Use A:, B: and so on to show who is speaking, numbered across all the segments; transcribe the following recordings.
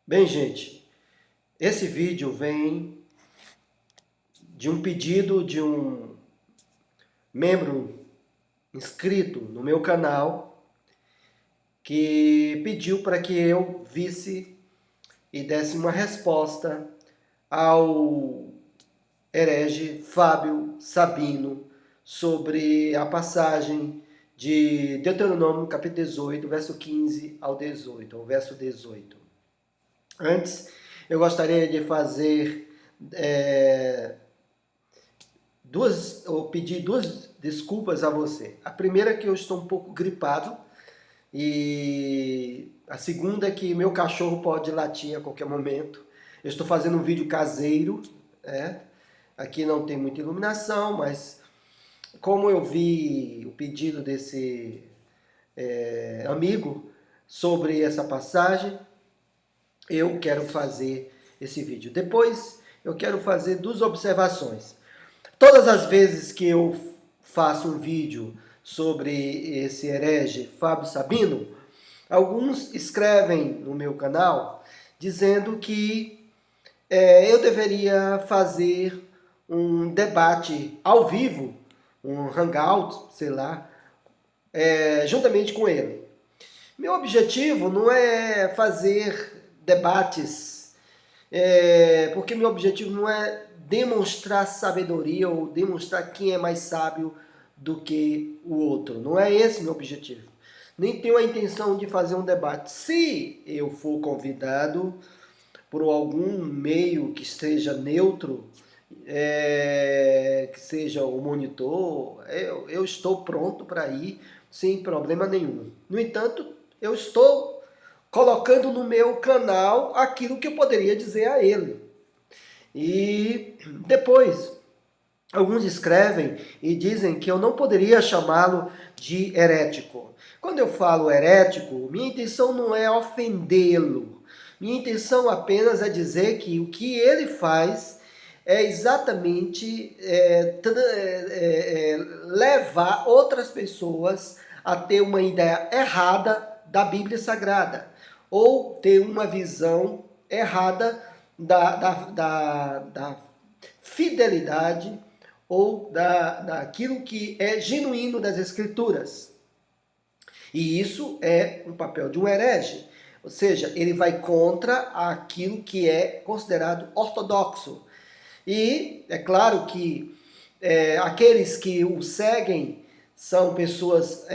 A: Bem, gente, esse vídeo vem de um pedido de um membro inscrito no meu canal que pediu para que eu visse e desse uma resposta ao herege Fábio Sabino sobre a passagem de Deuteronômio capítulo 18, verso 15 ao 18, ao verso 18. Antes, eu gostaria de fazer ou pedir duas desculpas a você. A primeira é que eu estou um pouco gripado e a segunda é que meu cachorro pode latir a qualquer momento. Eu estou fazendo um vídeo caseiro, aqui não tem muita iluminação, mas como eu vi o pedido desse amigo sobre essa passagem, eu quero fazer esse vídeo. Depois eu quero fazer duas observações. Todas as vezes que eu faço um vídeo sobre esse herege Fábio Sabino, alguns escrevem no meu canal dizendo que eu deveria fazer um debate ao vivo, um hangout, sei lá, juntamente com ele. Meu objetivo não é fazer debates, porque meu objetivo não é demonstrar sabedoria ou demonstrar quem é mais sábio do que o outro. Não é esse meu objetivo. Nem tenho a intenção de fazer um debate. Se eu for convidado por algum meio que esteja neutro, que seja o monitor, eu estou pronto para ir sem problema nenhum. No entanto, eu estou colocando no meu canal aquilo que eu poderia dizer a ele. E depois, alguns escrevem e dizem que eu não poderia chamá-lo de herético. Quando eu falo herético, minha intenção não é ofendê-lo. Minha intenção apenas é dizer que o que ele faz é exatamente levar outras pessoas a ter uma ideia errada da Bíblia Sagrada, ou ter uma visão errada da fidelidade ou daquilo que é genuíno das Escrituras. E isso é um papel de um herege, ou seja, ele vai contra aquilo que é considerado ortodoxo. E é claro que aqueles que o seguem são pessoas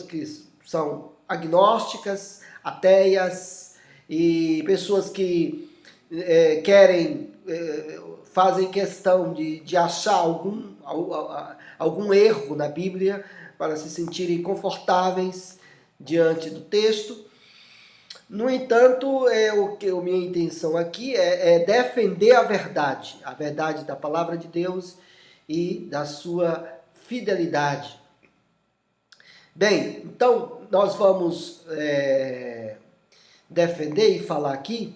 A: que são agnósticas, ateias, e pessoas que fazem questão de achar algum erro na Bíblia para se sentirem confortáveis diante do texto. No entanto, minha intenção aqui é defender a verdade da palavra de Deus e da sua fidelidade. Bem, então nós vamos defender e falar aqui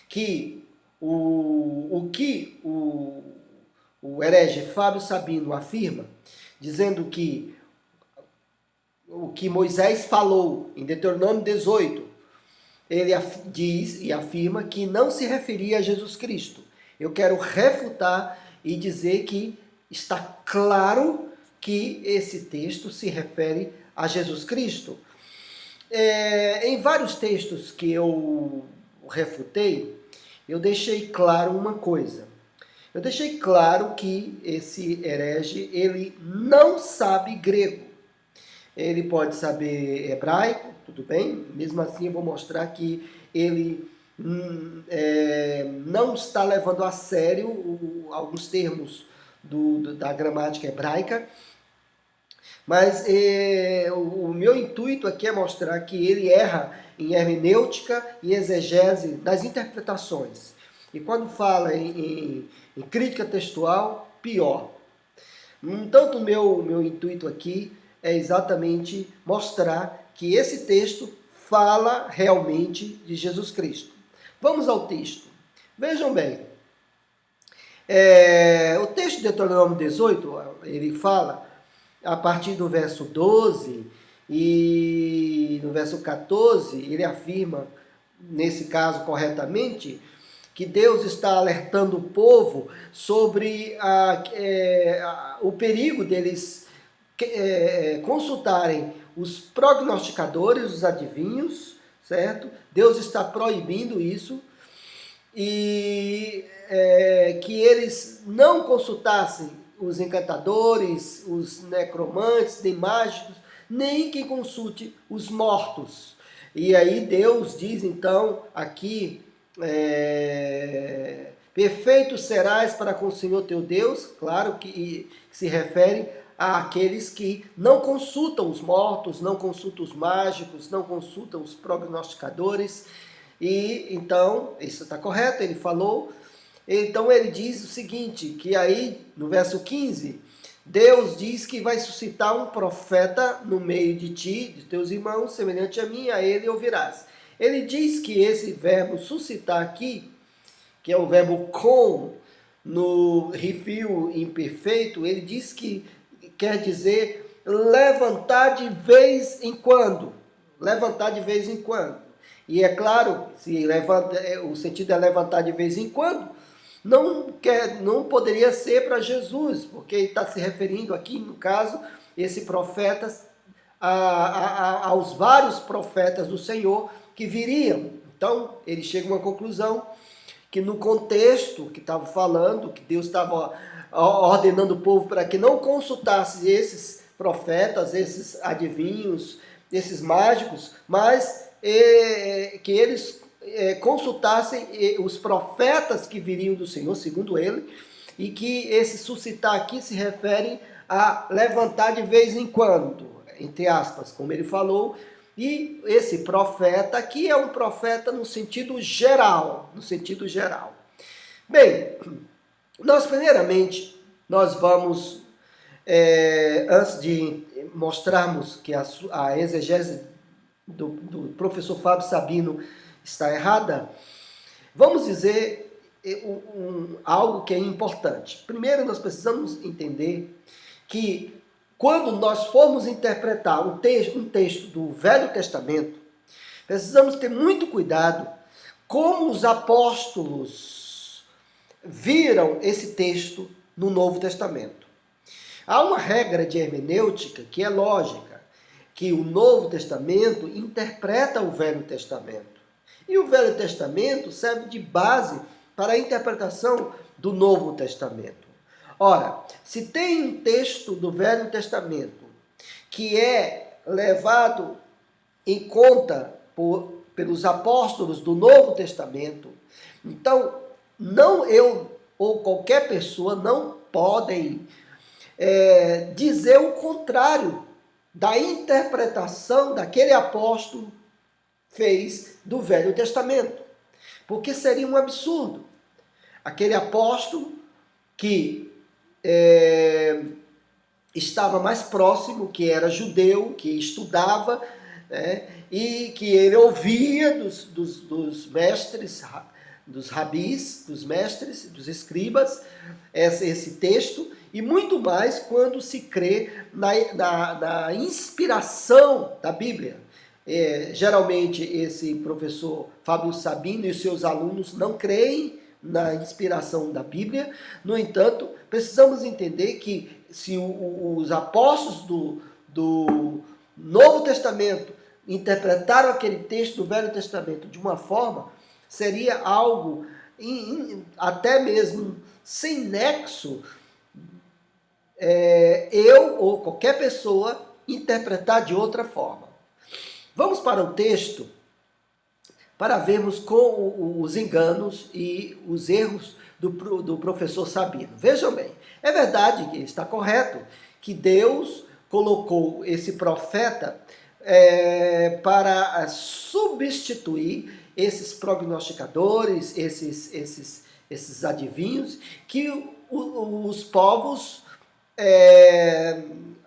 A: que o que o herege Fábio Sabino afirma, dizendo que o que Moisés falou em Deuteronômio 18, ele diz e afirma que não se referia a Jesus Cristo. Eu quero refutar e dizer que está claro que esse texto se refere a Jesus Cristo. Em vários textos que eu refutei, eu deixei claro uma coisa. Eu deixei claro que esse herege, ele não sabe grego. Ele pode saber hebraico, tudo bem? Mesmo assim, eu vou mostrar que ele não está levando a sério alguns termos da gramática hebraica. Mas o meu intuito aqui é mostrar que ele erra em hermenêutica e exegese das interpretações. E quando fala em crítica textual, pior. Então, o meu intuito aqui é exatamente mostrar que esse texto fala realmente de Jesus Cristo. Vamos ao texto. Vejam bem, o texto de Deuteronômio 18, ele fala a partir do verso 12 e no verso 14, ele afirma nesse caso corretamente, que Deus está alertando o povo sobre o perigo deles consultarem os prognosticadores, os adivinhos, certo? Deus está proibindo isso, e que eles não consultassem os encantadores, os necromantes, nem mágicos, nem que consulte os mortos. E aí Deus diz então aqui, perfeito serás para com o Senhor teu Deus, claro que se refere àqueles que não consultam os mortos, não consultam os mágicos, não consultam os prognosticadores. E então, isso está correto, ele falou. Então ele diz o seguinte, que aí no verso 15, Deus diz que vai suscitar um profeta no meio de ti, de teus irmãos, semelhante a mim, a ele ouvirás. Ele diz que esse verbo suscitar aqui, que é o verbo com, no refil imperfeito, ele diz que quer dizer levantar de vez em quando. Levantar de vez em quando. E é claro, se levanta, o sentido é levantar de vez em quando, não poderia ser para Jesus, porque ele está se referindo aqui, no caso, esse profeta, aos vários profetas do Senhor que viriam. Então, ele chega a uma conclusão que no contexto que estava falando, que Deus estava ordenando o povo para que não consultasse esses profetas, esses adivinhos, esses mágicos, mas que eles consultassem os profetas que viriam do Senhor, segundo ele, e que esse suscitar aqui se refere a levantar de vez em quando, entre aspas, como ele falou. E esse profeta aqui é um profeta no sentido geral, Bem, nós vamos, antes de mostrarmos que a exegese do professor Fábio Sabino está errada, vamos dizer algo que é importante. Primeiro, nós precisamos entender que quando nós formos interpretar um texto do Velho Testamento, precisamos ter muito cuidado como os apóstolos viram esse texto no Novo Testamento. Há uma regra de hermenêutica que é lógica, que o Novo Testamento interpreta o Velho Testamento. E o Velho Testamento serve de base para a interpretação do Novo Testamento. Ora, se tem um texto do Velho Testamento que é levado em conta pelos apóstolos do Novo Testamento, então não eu ou qualquer pessoa não podem dizer o contrário da interpretação daquele apóstolo fez do Velho Testamento, porque seria um absurdo. Aquele apóstolo que estava mais próximo, que era judeu, que estudava, e que ele ouvia dos mestres, dos rabis, dos mestres, dos escribas, esse texto, e muito mais quando se crê na inspiração da Bíblia. Geralmente esse professor Fábio Sabino e os seus alunos não creem na inspiração da Bíblia. No entanto, precisamos entender que se os apóstolos do Novo Testamento interpretaram aquele texto do Velho Testamento de uma forma, seria algo até mesmo sem nexo, eu ou qualquer pessoa interpretar de outra forma. Vamos para o texto para vermos com os enganos e os erros do professor Sabino. Vejam bem, é verdade que está correto que Deus colocou esse profeta para substituir esses prognosticadores, esses adivinhos que os povos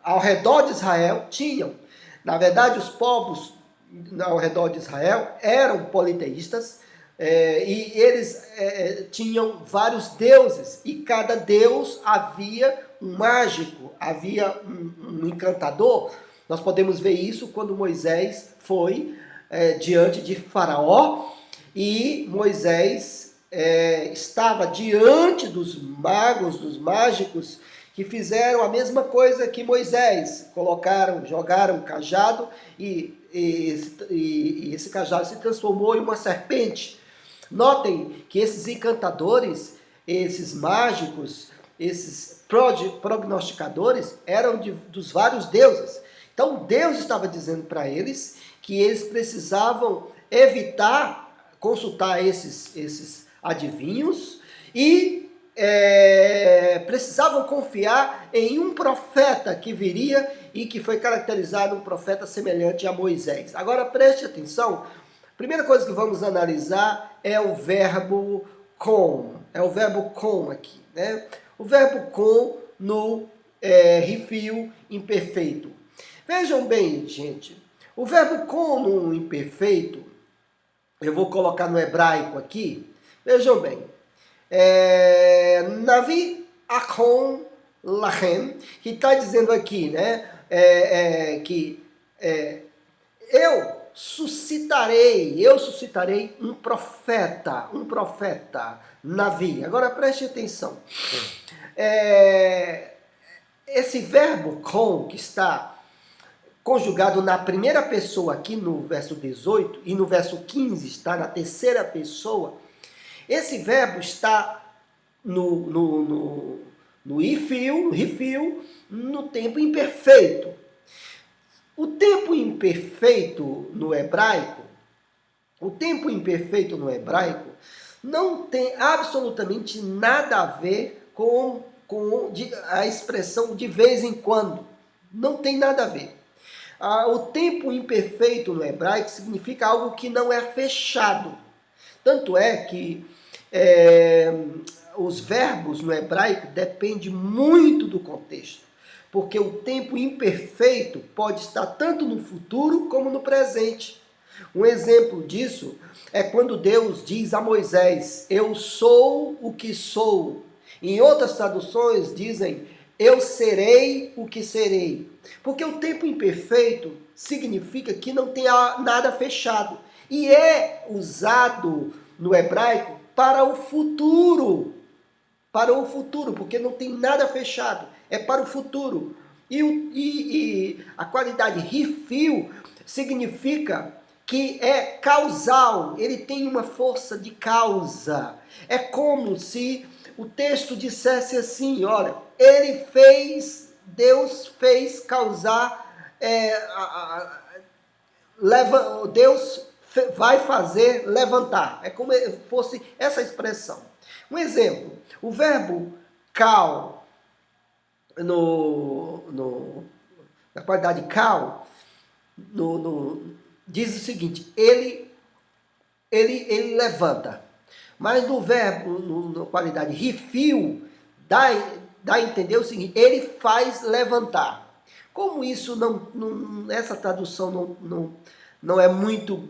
A: ao redor de Israel tinham. Na verdade, os povos ao redor de Israel eram politeístas, e eles tinham vários deuses, e cada deus havia um mágico, havia um encantador. Nós podemos ver isso quando Moisés foi diante de Faraó, E Moisés estava diante dos magos, dos mágicos, que fizeram a mesma coisa que Moisés. Jogaram o cajado e esse cajado se transformou em uma serpente. Notem que esses encantadores, esses mágicos, esses prognosticadores eram dos vários deuses. Então Deus estava dizendo para eles que eles precisavam evitar consultar esses adivinhos e precisavam confiar em um profeta que viria e que foi caracterizado um profeta semelhante a Moisés. Agora preste atenção, a primeira coisa que vamos analisar é o verbo com. É o verbo com aqui, né? O verbo com no refio imperfeito. Vejam bem, gente, o verbo com no imperfeito, eu vou colocar no hebraico aqui, vejam bem, Navi Akon Lachem, que está dizendo aqui, né, eu suscitarei um profeta, Navi. Agora preste atenção. Esse verbo com, que está conjugado na primeira pessoa aqui no verso 18 e no verso 15 está na terceira pessoa, esse verbo está no refil, no tempo imperfeito. O tempo imperfeito no hebraico não tem absolutamente nada a ver com a expressão de vez em quando. Não tem nada a ver. O tempo imperfeito no hebraico significa algo que não é fechado. Tanto é que os verbos no hebraico dependem muito do contexto. Porque o tempo imperfeito pode estar tanto no futuro como no presente. Um exemplo disso é quando Deus diz a Moisés, eu sou o que sou. Em outras traduções dizem, eu serei o que serei. Porque o tempo imperfeito significa que não tem nada fechado. E é usado no hebraico para o futuro. Para o futuro, porque não tem nada fechado. É para o futuro. E a qualidade refil significa que é causal. Ele tem uma força de causa. É como se o texto dissesse assim, olha, Deus fez causar, Deus vai fazer levantar. É como se fosse essa expressão. Um exemplo, o verbo cal, na qualidade cal, diz o seguinte, ele levanta. Mas no verbo, na qualidade refil, dá a entender o seguinte, ele faz levantar. Como isso essa tradução não é muito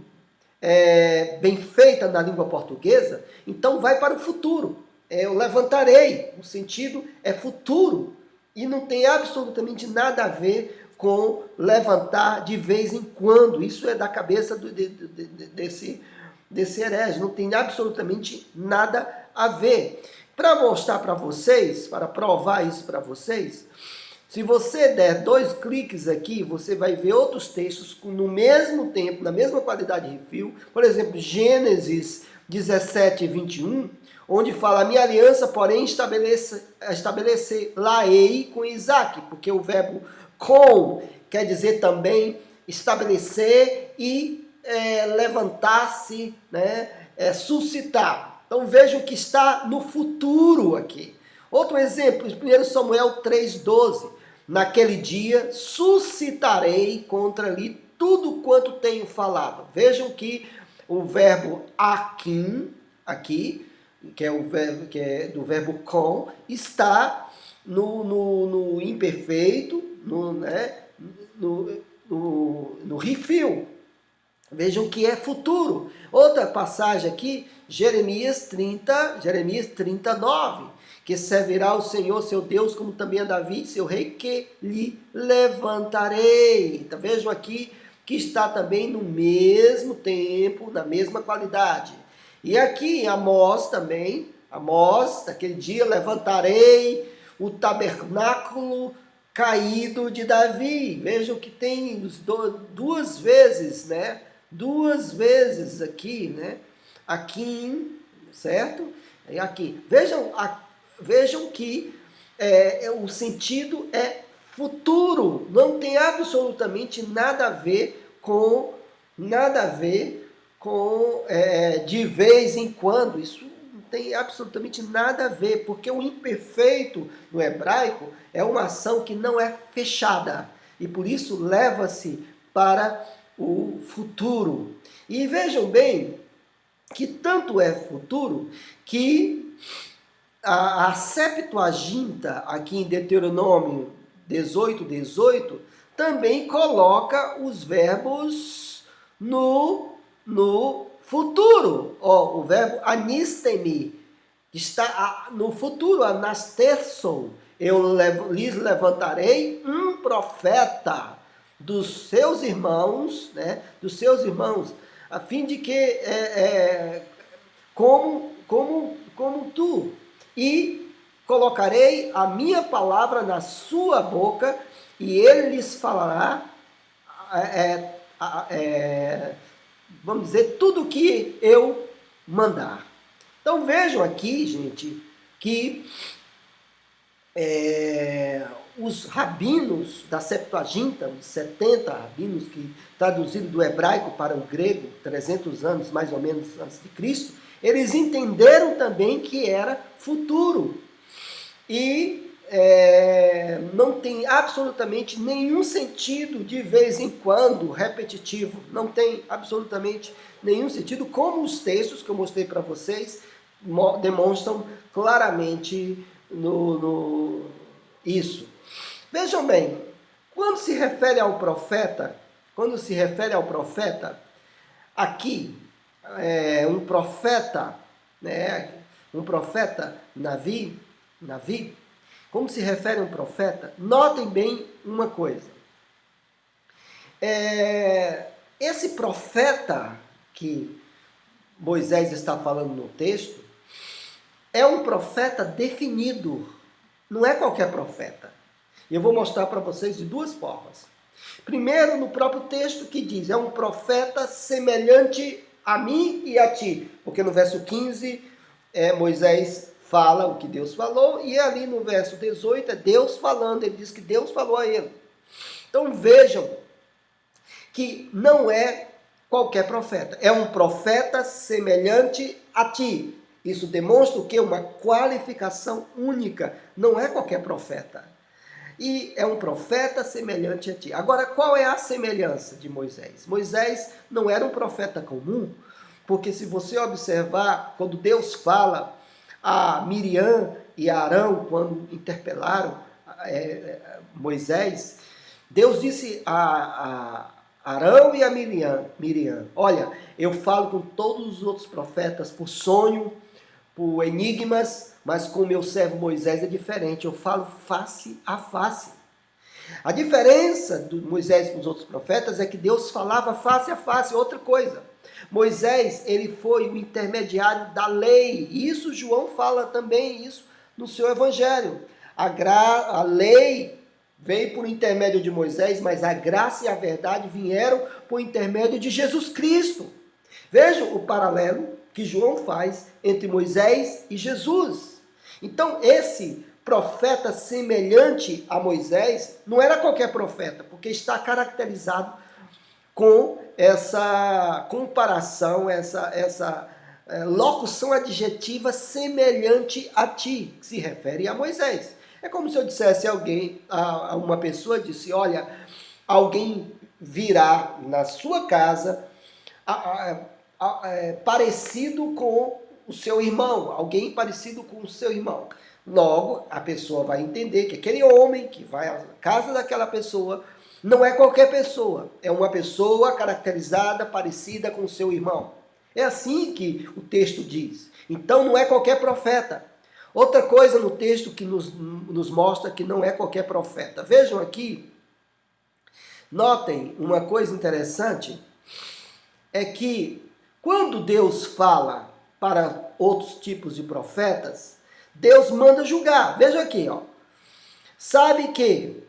A: bem feita na língua portuguesa, então vai para o futuro. Eu levantarei, o sentido é futuro. E não tem absolutamente nada a ver com levantar de vez em quando. Isso é da cabeça desse herege, não tem absolutamente nada a ver. Para mostrar para vocês, para provar isso para vocês, se você der 2 cliques aqui, você vai ver outros textos no mesmo tempo, na mesma qualidade de refil. Por exemplo, Gênesis 17, 21, onde fala, minha aliança, porém, estabelecer-la-ei com Isaac, porque o verbo com quer dizer também estabelecer e levantar-se, né, suscitar. Então vejam que está no futuro aqui. Outro exemplo, 1 Samuel 3,12. Naquele dia suscitarei contra ali tudo quanto tenho falado. Vejam que o verbo akim, aqui, que é do verbo com, está no imperfeito, no refil. Vejam que é futuro. Outra passagem aqui, Jeremias 39, que servirá ao Senhor, seu Deus, como também a Davi, seu rei, que lhe levantarei. Então, vejam aqui que está também no mesmo tempo, na mesma qualidade. E aqui em Amós também, Amós, naquele dia levantarei o tabernáculo caído de Davi. Vejam que tem duas vezes, né? Duas vezes aqui, né? Aqui, certo? E aqui. Vejam que o sentido é futuro. Não tem absolutamente nada a ver com de vez em quando. Isso não tem absolutamente nada a ver, porque o imperfeito no hebraico é uma ação que não é fechada e por isso leva-se para o futuro. E vejam bem que tanto é futuro que a Septuaginta, aqui em Deuteronômio 18:18, também coloca os verbos no futuro. O verbo anistemi está no futuro, anasterson. Eu lhes levantarei um profeta dos seus irmãos, né? Dos seus irmãos, a fim de que como tu, e colocarei a minha palavra na sua boca, e ele lhes falará, vamos dizer, tudo o que eu mandar. Então vejam aqui, gente, que os rabinos da Septuaginta, os 70 rabinos que traduziram do hebraico para o grego, 300 anos mais ou menos antes de Cristo, eles entenderam também que era futuro. E não tem absolutamente nenhum sentido de vez em quando repetitivo. Não tem absolutamente nenhum sentido, como os textos que eu mostrei para vocês demonstram claramente isso. Vejam bem, quando se refere ao profeta, aqui, um profeta, né, um profeta Navi, como se refere a um profeta, notem bem uma coisa. Esse profeta que Moisés está falando no texto, é um profeta definido, não é qualquer profeta. E eu vou mostrar para vocês de duas formas. Primeiro, no próprio texto que diz, é um profeta semelhante a mim e a ti. Porque no verso 15, Moisés fala o que Deus falou, e ali no verso 18 é Deus falando, ele diz que Deus falou a ele. Então vejam que não é qualquer profeta, é um profeta semelhante a ti. Isso demonstra o quê? Uma qualificação única, não é qualquer profeta. E é um profeta semelhante a ti. Agora, qual é a semelhança de Moisés? Moisés não era um profeta comum, porque se você observar, quando Deus fala a Miriam e a Arão, quando interpelaram Moisés, Deus disse a Arão e a Miriam, olha, eu falo com todos os outros profetas por sonho, por enigmas, mas com o meu servo Moisés é diferente, eu falo face a face. A diferença de Moisés com os outros profetas é que Deus falava face a face, outra coisa. Moisés, ele foi o intermediário da lei, e isso João fala também isso no seu evangelho. A lei veio por intermédio de Moisés, mas a graça e a verdade vieram por intermédio de Jesus Cristo. Vejam o paralelo que João faz entre Moisés e Jesus. Então, esse profeta semelhante a Moisés não era qualquer profeta, porque está caracterizado com essa comparação, essa locução adjetiva semelhante a ti, que se refere a Moisés. É como se eu dissesse a uma pessoa, disse, olha, alguém virá na sua casa parecido com o seu irmão, alguém parecido com o seu irmão. Logo, a pessoa vai entender que aquele homem que vai à casa daquela pessoa não é qualquer pessoa, é uma pessoa caracterizada, parecida com o seu irmão. É assim que o texto diz. Então não é qualquer profeta. Outra coisa no texto que nos mostra que não é qualquer profeta. Vejam aqui, notem uma coisa interessante, é que quando Deus fala para outros tipos de profetas, Deus manda julgar. Veja aqui, ó. Sabe que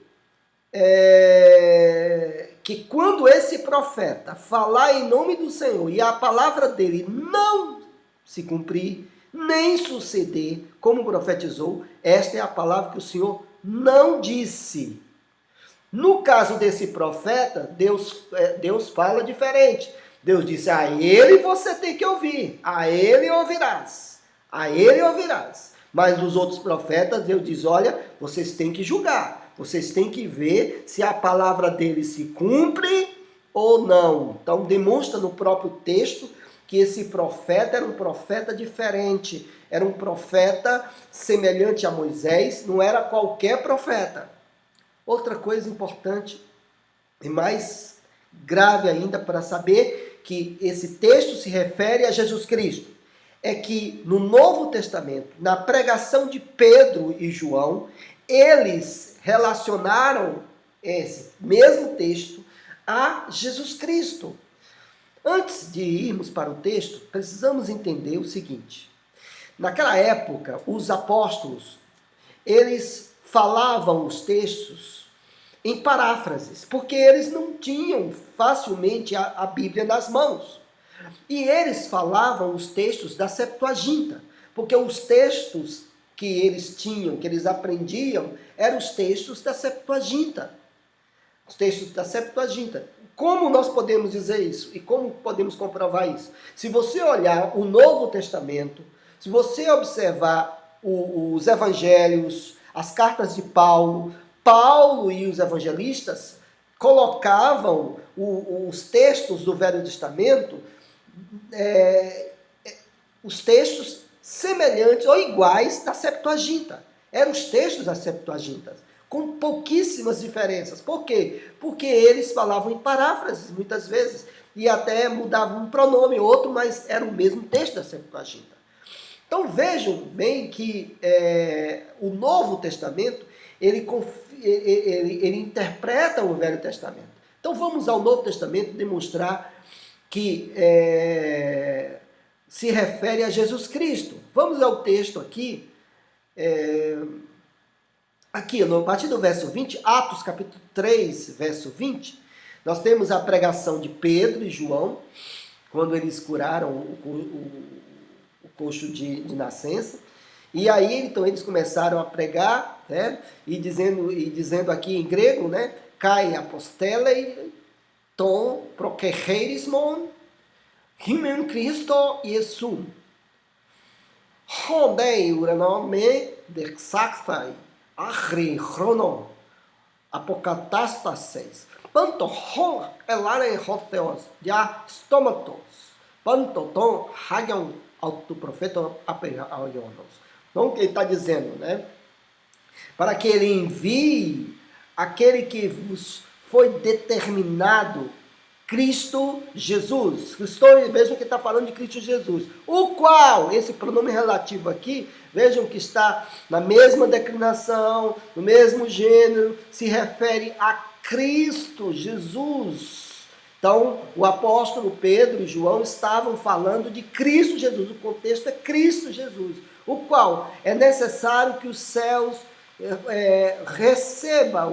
A: quando esse profeta falar em nome do Senhor e a palavra dele não se cumprir, nem suceder como profetizou, esta é a palavra que o Senhor não disse. No caso desse profeta, Deus fala diferente. Deus disse, a ele você tem que ouvir, a ele ouvirás, a ele ouvirás. Mas os outros profetas, Deus diz, olha, vocês têm que julgar, vocês têm que ver se a palavra dele se cumpre ou não. Então demonstra no próprio texto que esse profeta era um profeta diferente, era um profeta semelhante a Moisés, não era qualquer profeta. Outra coisa importante e mais grave ainda para saber que esse texto se refere a Jesus Cristo, é que no Novo Testamento, na pregação de Pedro e João, eles relacionaram esse mesmo texto a Jesus Cristo. Antes de irmos para o texto, precisamos entender o seguinte. Naquela época, os apóstolos, eles falavam os textos em paráfrases, porque eles não tinham facilmente a Bíblia nas mãos. E eles falavam os textos da Septuaginta, porque os textos que eles tinham, que eles aprendiam, eram os textos da Septuaginta. Os textos da Septuaginta. Como nós podemos dizer isso? E como podemos comprovar isso? Se você olhar o Novo Testamento, se você observar os evangelhos, as cartas de Paulo e os evangelistas colocavam os textos do Velho Testamento, os textos semelhantes ou iguais da Septuaginta. Eram os textos da Septuaginta, com pouquíssimas diferenças. Por quê? Porque eles falavam em paráfrases, muitas vezes, e até mudavam um pronome ou outro, mas era o mesmo texto da Septuaginta. Então vejam bem que o Novo Testamento, ele interpreta o Velho Testamento. Então vamos ao Novo Testamento demonstrar que se refere a Jesus Cristo. Vamos ao texto aqui, a partir do verso 20, Atos capítulo 3, verso 20, nós temos a pregação de Pedro e João, quando eles curaram o coxo de nascença. E aí, então, eles começaram a pregar, né? E dizendo aqui em grego, né? Kai apostelei ton prokecherismon himen Christo Jesum. Hondei uranome dexaxai achri chronon apokatastases. Panto hon elare hoteos dia stomatos. Panto ton hagion autoprofeton aperionos. Então, o que ele está dizendo, né? Para que ele envie aquele que vos foi determinado, Cristo Jesus. Vejam que está falando de Cristo Jesus. O qual, esse pronome relativo aqui, vejam que está na mesma declinação, no mesmo gênero, se refere a Cristo Jesus. Então, o apóstolo Pedro e João estavam falando de Cristo Jesus. O contexto é Cristo Jesus, o qual é necessário que os céus receba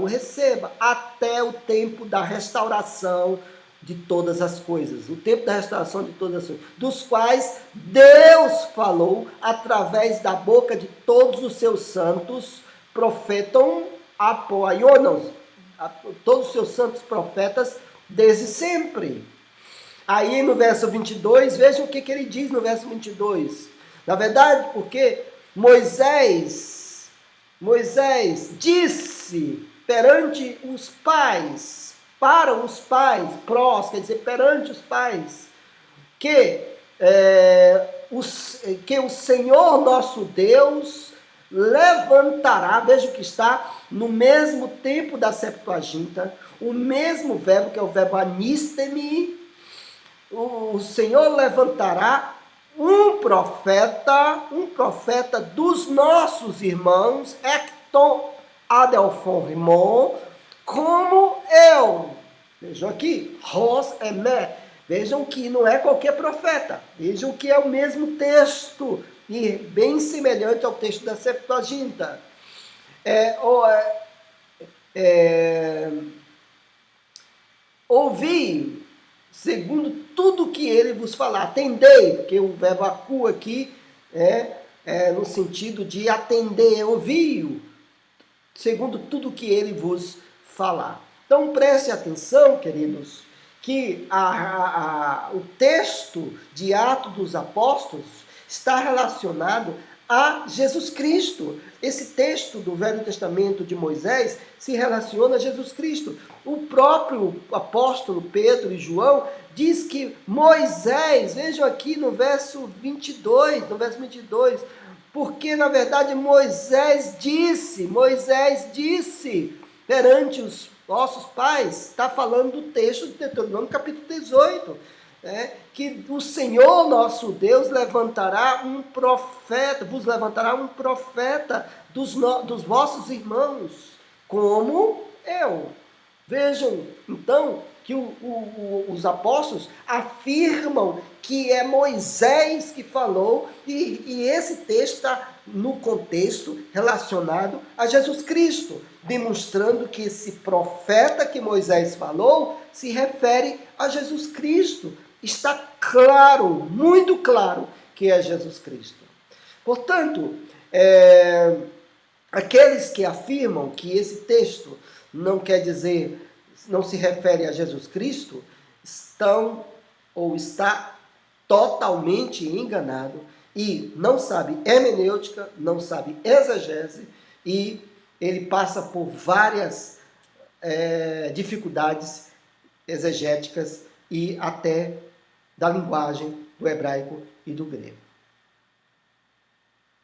A: até o tempo da restauração de todas as coisas. O tempo da restauração de todas as coisas, dos quais Deus falou através da boca de todos os seus santos, profetam apoionos, todos os seus santos profetas, desde sempre. Aí no verso 22, vejam o que ele diz no verso 22. Na verdade, porque Moisés disse perante os pais, para os pais, prós, quer dizer, perante os pais, que o Senhor nosso Deus levantará, veja que está no mesmo tempo da Septuaginta, o mesmo verbo, que é o verbo anistemi, o Senhor levantará um profeta dos nossos irmãos, Ecton Adelphon Rimon, como eu. Vejam aqui, Ros Emé, Vejam que não é qualquer profeta. Vejam que é o mesmo texto e bem semelhante ao texto da Septuaginta. Ouvi, segundo tudo que ele vos falar. Atendei, porque o verbo acu aqui é no sentido de atender, ouvi-o, segundo tudo que ele vos falar. Então preste atenção, queridos, que o texto de Atos dos Apóstolos está relacionado a Jesus Cristo. Esse texto do Velho Testamento de Moisés se relaciona a Jesus Cristo. O próprio apóstolo Pedro e João diz que Moisés, vejam aqui no verso 22, porque na verdade Moisés disse perante os nossos pais, está falando do texto de Deuteronômio capítulo 18, que o Senhor nosso Deus levantará um profeta, vos levantará um profeta dos vossos irmãos, como eu. Vejam, então, que os apóstolos afirmam que é Moisés que falou, e esse texto está no contexto relacionado a Jesus Cristo, demonstrando que esse profeta que Moisés falou se refere a Jesus Cristo. Está claro, muito claro, que é Jesus Cristo. Portanto, aqueles que afirmam que esse texto não quer dizer, não se refere a Jesus Cristo, está totalmente enganado e não sabe hermenêutica, não sabe exegese, e ele passa por várias dificuldades exegéticas e até da linguagem do hebraico e do grego.